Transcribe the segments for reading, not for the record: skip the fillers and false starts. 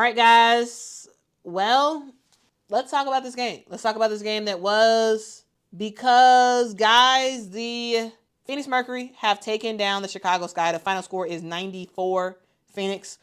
All right, guys. Well, let's talk about this game. Let's talk about this game that was, because, guys, the Phoenix Mercury have taken down the Chicago Sky. The final score is 94 Phoenix,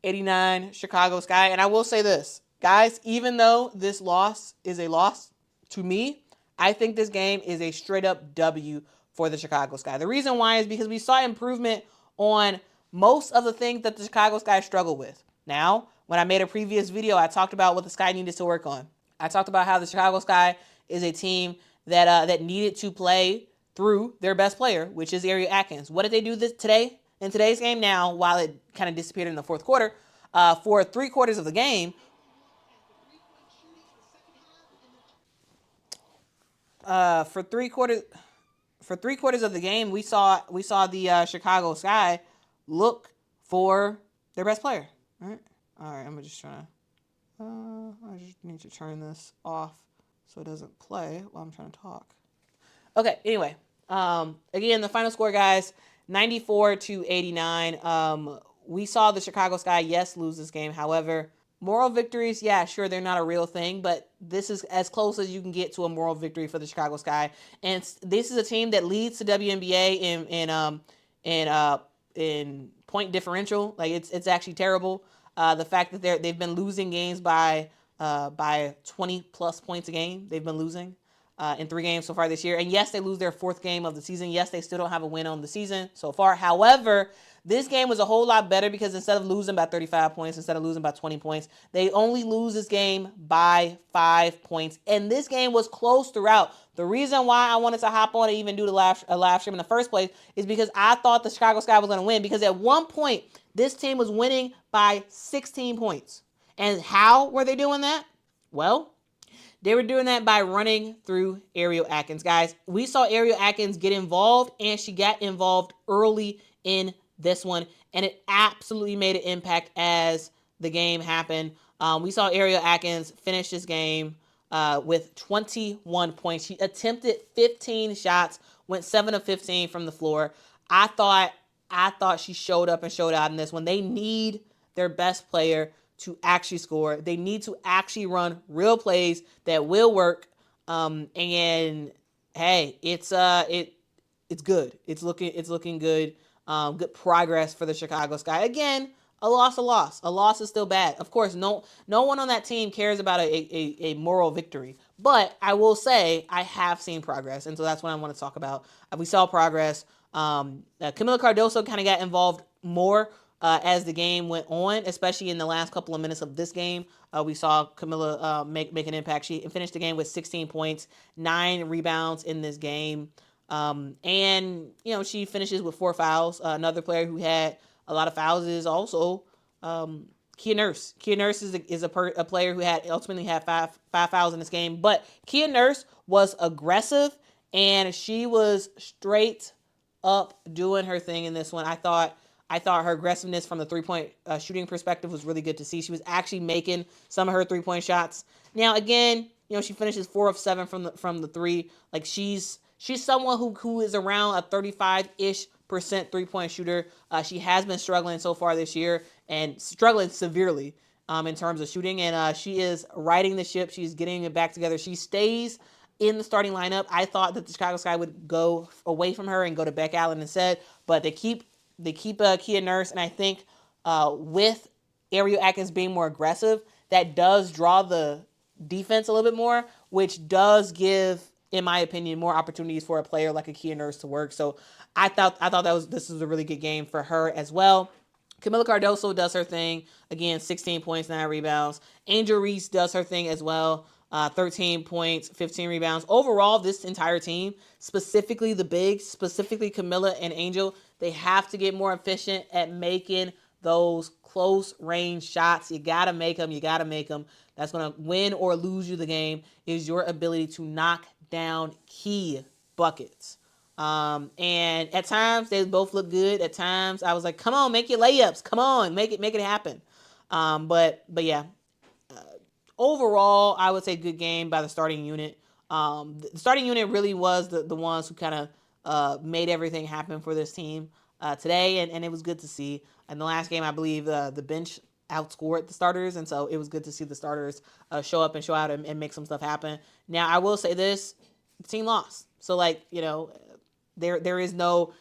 89 Chicago Sky. And I will say this, guys, even though this loss is a loss to me, I think this game is a straight up W for the Chicago Sky. The reason why is because we saw improvement on most of the things that the Chicago Sky struggled with. Now, when I made a previous video, I talked about what the Sky needed to work on. I talked about how the Chicago Sky is a team that needed to play through their best player, which is Ariel Atkins. What did they do today in today's game? Now, while it kind of disappeared in the fourth quarter, for 3/4 of the game, for three quarters of the game, we saw the Chicago Sky look for their best player. All right, I'm just trying to. I just need to turn this off so it doesn't play while I'm trying to talk. Okay. Anyway, again, the final score, guys, 94-89. We saw the Chicago Sky, yes, lose this game. However, moral victories, yeah, sure, they're not a real thing, but this is as close as you can get to a moral victory for the Chicago Sky. And this is a team that leads the WNBA in point differential. Like, it's actually terrible. The fact that they've been losing games by 20 plus points a game. They've been losing in 3 games so far this year. And yes, they lose their 4th game of the season. Yes, they still don't have a win on the season so far. However, this game was a whole lot better because instead of losing by 35 points, instead of losing by 20 points, they only lose this game by 5 points. And this game was close throughout. The reason why I wanted to hop on and even do a live stream in the first place is because I thought the Chicago Sky was going to win, because at one point, this team was winning by 16 points. And how were they doing that? Well, they were doing that by running through Ariel Atkins. Guys, we saw Ariel Atkins get involved, and she got involved early in this one, and it absolutely made an impact as the game happened. We saw Ariel Atkins finish this game with 21 points. She attempted 15 shots, went 7 of 15 from the floor. I thought she showed up and showed out in this one. They need their best player to actually score. They need to actually run real plays that will work. And hey, it's good. It's looking good. Good progress for the Chicago Sky. Again, a loss. A loss is still bad. Of course, no one on that team cares about a moral victory. But I will say I have seen progress, and so that's what I want to talk about. We saw progress. Kamilla Cardoso kind of got involved more as the game went on, especially in the last couple of minutes of this game. We saw Kamilla make an impact. She finished the game with 16 points, 9 rebounds in this game. And, she finishes with 4 fouls. Another player who had a lot of fouls is also Kia Nurse. Kia Nurse is a player who ultimately had five fouls in this game. But Kia Nurse was aggressive, and she was straight up doing her thing in this one. I thought her aggressiveness from the 3-point shooting perspective was really good to see. She was actually making some of her 3-point shots. Now, again, she finishes 4 of 7 from the 3. Like, she's someone who is around a 35-ish% 3-point shooter. She has been struggling so far this year, and struggling severely in terms of shooting. And she is riding the ship. She's getting it back together. She stays in the starting lineup. I thought that the Chicago Sky would go away from her and go to Beck Allen instead, but they keep Kia Nurse, and I think with Ariel Atkins being more aggressive, that does draw the defense a little bit more, which does give, in my opinion, more opportunities for a player like a Kia Nurse to work. So I thought this was a really good game for her as well. Kamilla Cardoso does her thing. Again, 16 points, 9 rebounds. Angel Reese does her thing as well. 13 points, 15 rebounds. Overall, this entire team, specifically the bigs, specifically Kamilla and Angel, they have to get more efficient at making those close range shots. You got to make them. That's going to win or lose you the game, is your ability to knock down key buckets. And at times they both look good. At times I was like, come on, make your layups. Come on, make it happen. But yeah, overall, I would say good game by the starting unit. The starting unit really was the ones who kind of made everything happen for this team today, and it was good to see. In the last game, I believe the bench outscored the starters, and so it was good to see the starters show up and show out and make some stuff happen. Now, I will say this: the team lost, so like there is no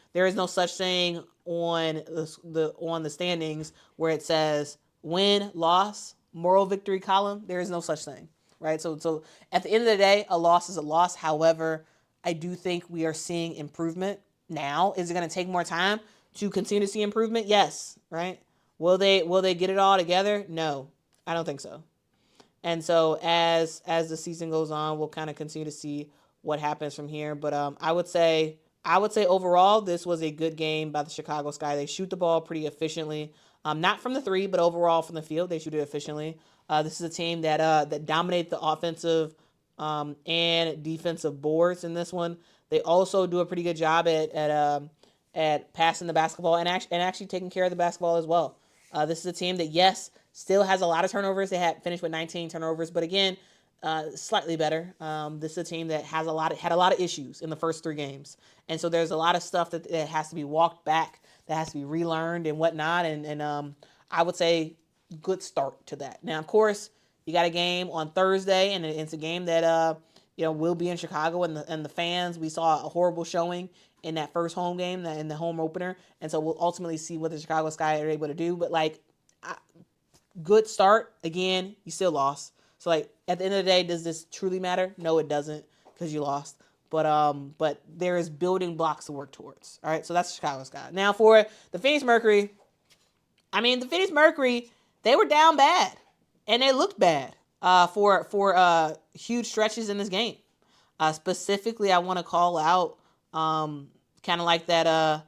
such thing on the standings where it says win, loss, moral victory column. There is no such thing, right? So at the end of the day, a loss is a loss. However, I do think we are seeing improvement now. Is it going to take more time to continue to see improvement? Yes, right? Will they get it all together? No, I don't think so. And so as the season goes on, we'll kind of continue to see what happens from here. But I would say overall this was a good game by the Chicago Sky. They shoot the ball pretty efficiently, not from the three, but overall from the field they shoot it efficiently. This is a team that dominate the offensive and defensive boards in this one. They also do a pretty good job at passing the basketball and actually taking care of the basketball as well. This is a team that, yes, still has a lot of turnovers. They had finished with 19 turnovers, but again, slightly better. This is a team that had a lot of issues in the first 3 games, and so there's a lot of stuff that has to be walked back, that has to be relearned and whatnot. And I would say good start to that. Now, of course, you got a game on Thursday, and it's a game that will be in Chicago, and the fans. We saw a horrible showing in that first home game, in the home opener, and so we'll ultimately see what the Chicago Sky are able to do. But good start. Again, you still lost. So at the end of the day, does this truly matter? No, it doesn't, because you lost. But there is building blocks to work towards. All right, so that's Chicago Sky. Now for the Phoenix Mercury, they were down bad, and they looked bad for huge stretches in this game. Specifically, I want to call out kind of like that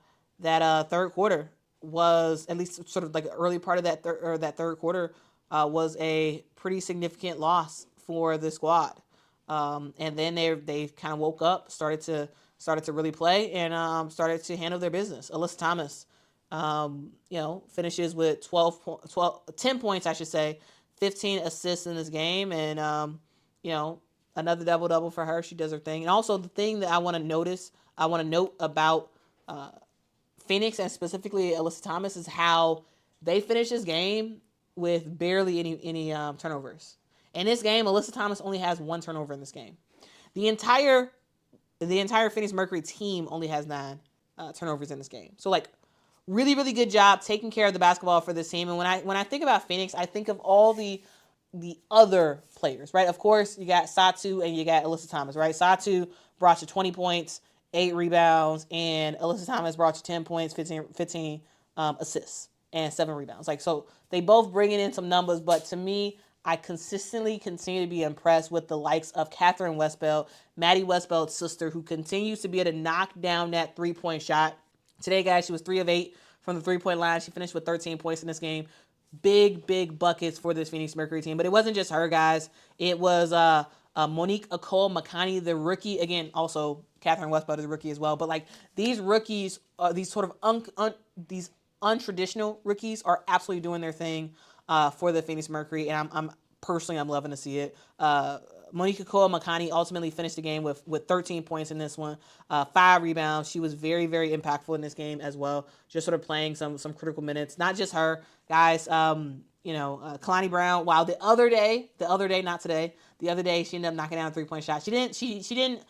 third quarter was, at least sort of like the early part of that third quarter, was a pretty significant loss for the squad. And then they kind of woke up, started to really play, and started to handle their business. Alyssa Thomas, finishes with 10 points, I should say, 15 assists in this game, and another double for her. She does her thing. And also the thing that I want to note about Phoenix, and specifically Alyssa Thomas, is how they finished this game with barely any turnovers. In this game, Alyssa Thomas only has 1 turnover in this game. The entire Phoenix Mercury team only has 9 turnovers in this game. So really, really good job taking care of the basketball for this team. And when I think about Phoenix, I think of all the other players, right? Of course, you got Satou and you got Alyssa Thomas, right? Satou brought you 20 points, 8 rebounds, and Alyssa Thomas brought you 10 points, 15 assists, and 7 rebounds. So they both bringing in some numbers, but to me, I consistently continue to be impressed with the likes of Catherine Westbeld, Maddie Westbeld's sister, who continues to be able to knock down that 3-point shot. Today, guys, she was 3 of 8 from the 3-point line. She finished with 13 points in this game. Big buckets for this Phoenix Mercury team. But it wasn't just her, guys. It was Monique Akoa Makani, the rookie. Again, also Catherine Westbeld is a rookie as well. But these rookies, these sort of these untraditional rookies, are absolutely doing their thing for the Phoenix Mercury, and I'm personally loving to see it. Monique Akoa Makani ultimately finished the game with 13 points in this one, 5 rebounds. She was very, very impactful in this game as well, just sort of playing some critical minutes. Not just her, guys. Kalani Brown. While the other day, not today, the other day she ended up knocking down a 3-point shot. She didn't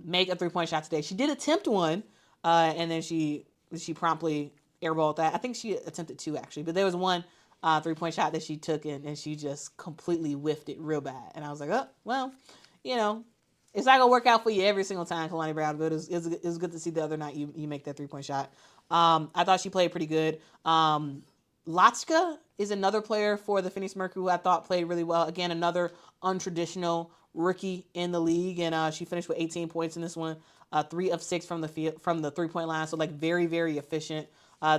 make a 3-point shot today. She did attempt one, and then she promptly airballed that. I think she attempted 2 actually, but there was one 3-point shot that she took and she just completely whiffed it real bad. And I was like, oh, well, it's not going to work out for you every single time, Kalani Brown, but it was good to see the other night you make that 3-point shot. I thought she played pretty good. Lászkay is another player for the Phoenix Mercury who I thought played really well. Again, another untraditional rookie in the league, and she finished with 18 points in this one, 3 of 6 from the 3-point line, so very, very efficient.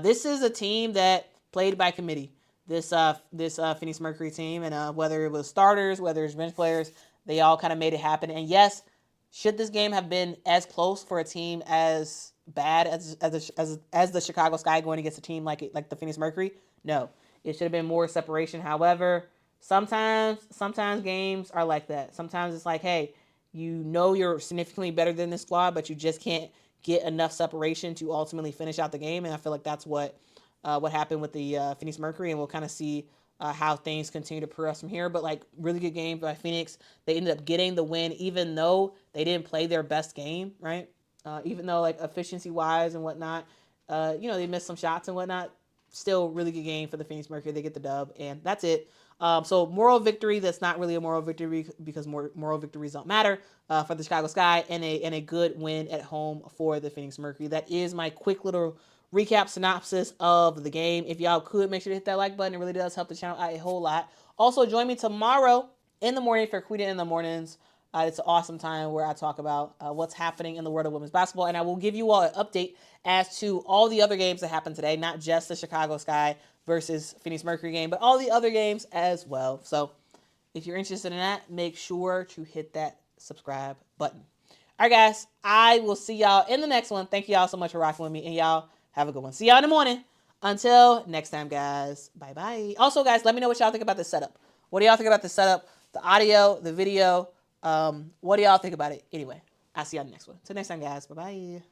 This is a team that played by committee. This Phoenix Mercury team, and whether it was starters, whether it's bench players, they all kind of made it happen. And yes, should this game have been as close for a team as bad as the Chicago Sky going against a team like the Phoenix Mercury? No, it should have been more separation. However, sometimes games are like that. Sometimes it's like, hey, you're significantly better than this squad, but you just can't get enough separation to ultimately finish out the game. And I feel like that's what happened with the Phoenix Mercury, and we'll kind of see how things continue to progress from here. But like really good game by Phoenix. They ended up getting the win, even though they didn't play their best game, right? Even though like efficiency wise and whatnot, they missed some shots and whatnot. Still really good game for the Phoenix Mercury. They get the dub, and that's it. So moral victory. That's not really a moral victory because moral victories don't matter for the Chicago Sky, and a good win at home for the Phoenix Mercury. That is my quick little recap synopsis of the game. If y'all could make sure to hit that like button, it really does help the channel out a whole lot. Also, join me tomorrow in the morning for Quita in the Mornings. It's an awesome time where I talk about what's happening in the world of women's basketball, and I will give you all an update as to all the other games that happened today, not just the Chicago Sky versus Phoenix Mercury game, but all the other games as well. So if you're interested in that, make sure to hit that subscribe button. All right, guys, I will see y'all in the next one. Thank you all so much for rocking with me, and y'all have a good one. See y'all in the morning. Until next time, guys. Bye-bye. Also, guys, let me know what y'all think about this setup. What do y'all think about this setup? The audio, the video. What do y'all think about it? Anyway, I'll see y'all in the next one. Till next time, guys. Bye-bye.